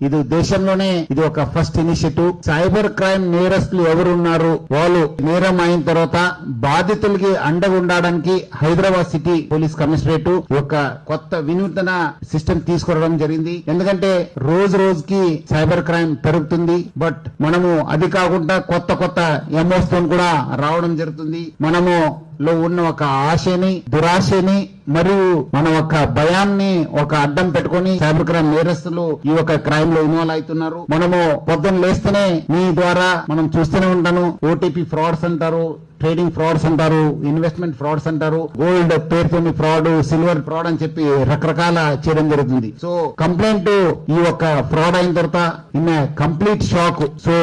ఇది దేశంలోనే ఇది ఒక ఫస్ట్ ఇనిషియేటివ్. సైబర్ క్రైమ్ నేరస్తులు ఎవరున్నారు, వాళ్ళు నేరం అయిన తర్వాత బాధితులకి అండగా ఉండడానికి హైదరాబాద్ సిటీ పోలీస్ కమిషనరేట్ ఒక కొత్త వినూతన సిస్టమ్ తీసుకురావడం జరిగింది. ఎందుకంటే రోజు రోజుకి సైబర్ క్రైమ్ పెరుగుతుంది. బట్ మనము అది కాకుండా కొత్త కొత్త ఎంఓస్ తో కూడా రావడం జరుగుతుంది. మనము లో ఉన్న ఒక ఆశని, దురాశని మరియు మన ఒక భయాన్ని ఒక అడ్డం పెట్టుకుని సైబర్ క్రైమ్ నేరస్తులు ఈ ఒక క్రైమ్ లో ఇన్వాల్వ్ అవుతున్నారు. మనము పొద్దున్న లేస్తేనే మీ ద్వారా మనం చూస్తూనే ఉంటాను. ఓటీపీ ఫ్రాడ్స్ అంటారు, ట్రేడింగ్ ఫ్రాడ్స్ అంటారు, ఇన్వెస్ట్మెంట్ ఫ్రాడ్స్ అంటారు, గోల్డ్ పేరుతో ఫ్రాడ్, సిల్వర్ ఫ్రాడ్ అని చెప్పి రకరకాల చేయడం జరుగుతుంది. సో కంప్లైంట్ ఈ ఒక ఫ్రాడ్ అయిన తర్వాత ఇన్ కంప్లీట్ షాక్. సో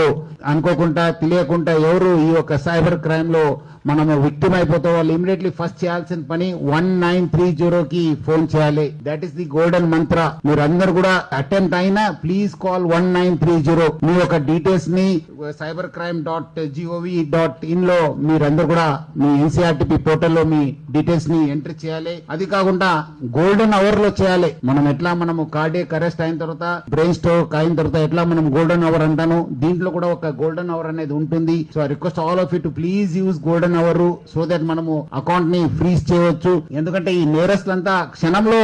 అనుకోకుండా తెలియకుండా ఎవరు ఈ యొక్క సైబర్ క్రైమ్ లో మనము విక్టిమ్ అయిపోతే వాళ్ళు ఇమీడియట్లీ ఫస్ట్ చేయాల్సిన పని 1930 కి ఫోన్ చేయాలి. దట్ ఈస్ ది గోల్డెన్ మంత్ర. మీరు అందరు కూడా అటెంప్ట్ అయినా ప్లీజ్ కాల్ 1930. మీ యొక్క డీటెయిల్స్ ని cybercrime.gov.in లో మీరందరూ కూడా మీ ఎన్సీఆర్టీపీ పోర్టల్ లో మీ డీటెయిల్స్ ని ఎంట్రీ చేయాలి. అది కాకుండా గోల్డెన్ అవర్ లో చేయాలి. మనం ఎట్లా మనము కార్డియక్ అరెస్ట్ అయిన తర్వాత, బ్రెయిన్ స్ట్రోక్ అయిన తర్వాత ఎట్లా మనం గోల్డెన్ అవర్ అంటాను, దీంట్లో కూడా ఒక గోల్డెన్ అవర్ అనేది ఉంటుంది. So I request all of you to please use golden hour so that మనము అకౌంట్ ని ఫ్రీజ్ చేయవచ్చు. ఎందుకంటే ఈ నేరస్తులంతా క్షణంలో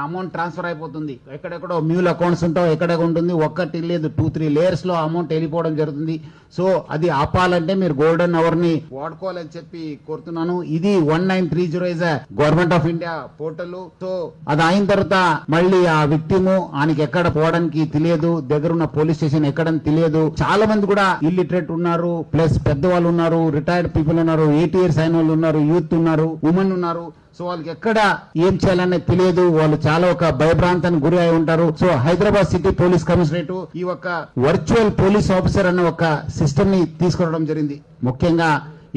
అమౌంట్ ట్రాన్స్ఫర్ అయిపోతుంది. ఎక్కడెక్కడో మ్యూల్ అకౌంట్స్ ఉంటావు, ఎక్కడ ఉంటుంది, ఒక్కటి లేదు 2-3 లేయర్స్ లో అమౌంట్ వెళ్ళిపోవడం జరుగుతుంది. సో అది ఆపాలంటే మీరు గోల్డెన్ అవర్ ని వాడుకోవాలని చెప్పి కోరుతున్నాను. ఇది 1930 is government of India portal. So అది అయిన తర్వాత మళ్ళీ ఆ విక్టిమ్ ఆయనకి ఎక్కడ పోవడానికి తెలియదు, దగ్గరున్న పోలీస్ స్టేషన్ ఎక్కడని తెలియదు. చాలా మంది కూడా ఇల్లిటరేట్ ఉన్నారు, ప్లస్ పెద్దవాళ్ళు ఉన్నారు, రిటైర్డ్ పీపుల్ ఉన్నారు, 80 years అయిన వాళ్ళు ఉన్నారు, యూత్ ఉన్నారు, ఉమెన్ ఉన్నారు. సో వాళ్ళకి ఎక్కడ ఏం చేయాలనే తెలియదు. వాళ్ళు చాలా ఒక భయభ్రాంతానికి గురి అయి ఉంటారు. So Hyderabad city police commissionerate ఈ ఒక వర్చువల్ పోలీస్ ఆఫీసర్ అన్న ఒక సిస్టమ్ ని తీసుకురావడం జరిగింది. ముఖ్యంగా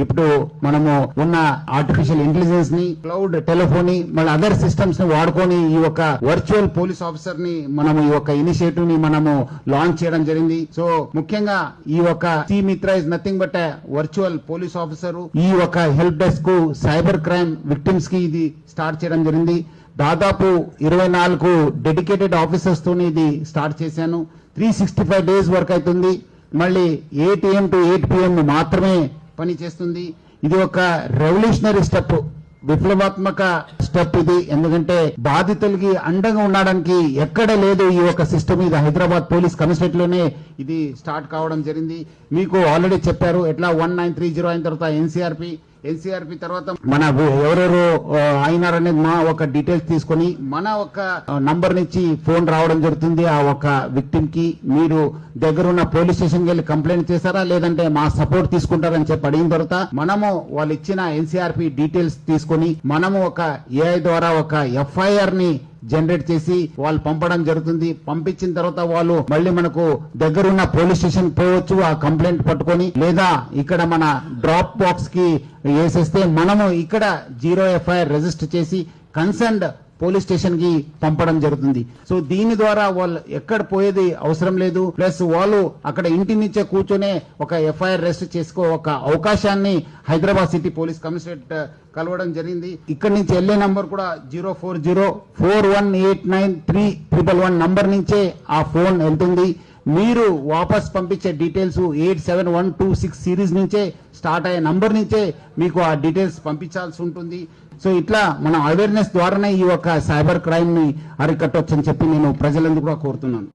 ఇప్పుడు మనము ఉన్న ఆర్టిఫిషియల్ ఇంటెలిజెన్స్ ని, క్లౌడ్ టెలిఫోన్, మళ్ళీ అదర్ సిస్టమ్స్ ని వాడుకొని ఈ ఒక వర్చువల్ పోలీస్ ఆఫీసర్ ని మనము ఈ ఒక ఇనిషియేటివ్ ని మనము లాంచ్ చేయడం జరిగింది. సో ముఖ్యంగా ఈ ఒక సి మిత్ర is nothing but virtual police officer. ఈ ఒక help desk cyber crime victims కి ఇది స్టార్ట్ చేయడం జరిగింది. దాదాపు 24 డెడికేటెడ్ ఆఫీసర్స్ తోని ఇది స్టార్ట్ చేశాను. 365 days వర్క్ అవుతుంది. మళ్ళీ 8 AM to 8 PM మాత్రమే పని చేస్తుంది. ఇది ఒక రెవల్యూషనరీ స్టెప్, విప్లవాత్మక స్టెప్ ఇది. ఎందుకంటే బాధితులకి అండగా ఉండడానికి ఎక్కడ లేదు ఈ ఒక సిస్టమ్. ఇది హైదరాబాద్ పోలీస్ కమిషనరేట్ లోనే ఇది స్టార్ట్ కావడం జరిగింది. మీకు ఆల్రెడీ చెప్పారు ఎట్లా 1930 అయిన తర్వాత ఎన్సీఆర్పీ తర్వాత మన ఎవరెవరు అయినారనేది మా ఒక డీటెయిల్స్ తీసుకొని మన ఒక నంబర్ నుంచి ఫోన్ రావడం జరుగుతుంది. ఆ ఒక విక్టిమ్ కి మీరు దగ్గరున్న పోలీస్ స్టేషన్ కి వెళ్ళి కంప్లైంట్ చేశారా, లేదంటే మా సపోర్ట్ తీసుకుంటారని చెప్పి అడిగిన తర్వాత మనము వాళ్ళు ఇచ్చిన ఎన్సీఆర్పీ డీటెయిల్స్ తీసుకొని మనము ఒక ఏఐ ద్వారా ఒక ఎఫ్ఐఆర్ ని జనరేట్ చేసి వాళ్ళు పంపడం జరుగుతుంది. పంపించిన తర్వాత వాళ్ళు మళ్ళీ మనకు దగ్గరున్న పోలీస్ స్టేషన్ పోవచ్చు ఆ కంప్లైంట్ పట్టుకొని, లేదా ఇక్కడ మన డ్రాప్ బాక్స్ కి వేసేస్తే మనము ఇక్కడ 0 FIR రిజిస్టర్ చేసి కన్సర్న్డ్ పోలీస్ స్టేషన్ కి పంపడం జరుగుతుంది. సో దీని ద్వారా వాళ్ళు ఎక్కడ పోయేది అవసరం లేదు. ప్లస్ వాళ్ళు అక్కడ ఇంటి నుంచే కూర్చొనే ఒక FIR రిజిస్టర్ చేసుకో ఒక అవకాశాన్ని హైదరాబాద్ సిటీ పోలీస్ కమిషనరేట్ కలవడం జరిగింది. ఇక్కడ నుంచి వెళ్లే నంబర్ కూడా 04041893111 నంబర్ నుంచే ఆ ఫోన్ వెళ్తుంది. మీరు వాపస్ పంపించే డీటెయిల్స్ 87126 సిరీస్ నుంచే స్టార్ట్ అయ్యే నంబర్ నుంచే మీకు ఆ డీటెయిల్స్ పంపించాల్సి ఉంటుంది. సో ఇట్లా మన అవేర్నెస్ ద్వారానే ఈ యొక్క సైబర్ క్రైమ్ ని అరికట్టొచ్చని చెప్పి నేను ప్రజలందరూ కూడా కోరుతున్నాను.